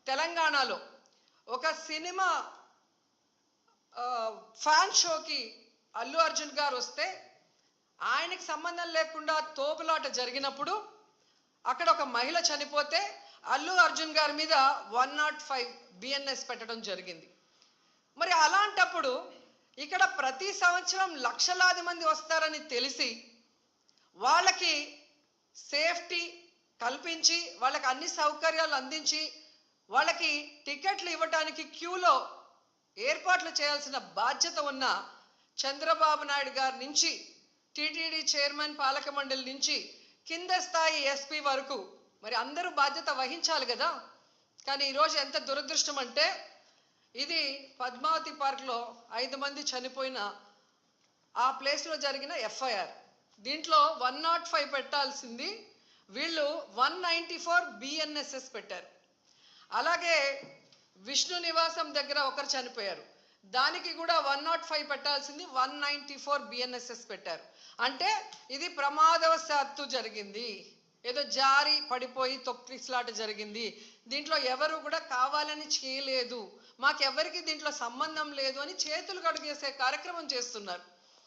తెలంగాణలో ఒక cinema fan షోకి అల్లు అర్జున్ గారు వస్తే ఆయనకి సంబంధం లేకుండా తోపులాట జరిగినప్పుడు అక్కడ ఒక మహిళ చనిపోతే అల్లు అర్జున్ గారి మీద 105 బిఎన్ఎస్ పెట్టడం జరిగింది. మరి అలాంటప్పుడు ఇక్కడ ప్రతి సంవత్సరం లక్షలాది మంది వస్తారని తెలిసి వాళ్ళకి సేఫ్టీ కల్పించి వాళ్ళకి అన్ని సౌకర్యాలు అందించి వాళ్ళకి టికెట్లు ఇవ్వడానికి క్యూలో ఏర్పాట్లు చేయాల్సిన బాధ్యత ఉన్న చంద్రబాబు నాయుడు గారి నుంచి టీటీడీ చైర్మన్ పాలక మండలి నుంచి కింద స్థాయి ఎస్పీ వరకు మరి అందరూ బాధ్యత వహించాలి కదా. కానీ ఈరోజు ఎంత దురదృష్టం అంటే ఇది పద్మావతి పార్క్లో 5 మంది చనిపోయిన ఆ ప్లేస్లో జరిగిన ఎఫ్ఐఆర్. దీంట్లో 105 పెట్టాల్సింది వీళ్ళు 194 బిఎన్ఎస్ఎస్ పెట్టారు. అలాగే విష్ణు నివాసం దగ్గర ఒకరు చనిపోయారు, దానికి కూడా 105 పెట్టాల్సింది 194 బిఎన్ఎస్ఎస్ పెట్టారు. అంటే ఇది ప్రమాదవశాత్తు జరిగింది, ఏదో జారి పడిపోయి తొక్కిసలాట జరిగింది, దీంట్లో ఎవరు కూడా కావాలని చేయలేదు, మాకెవరికి దీంట్లో సంబంధం లేదు అని చేతులు కడుగేసే కార్యక్రమం చేస్తున్నారు.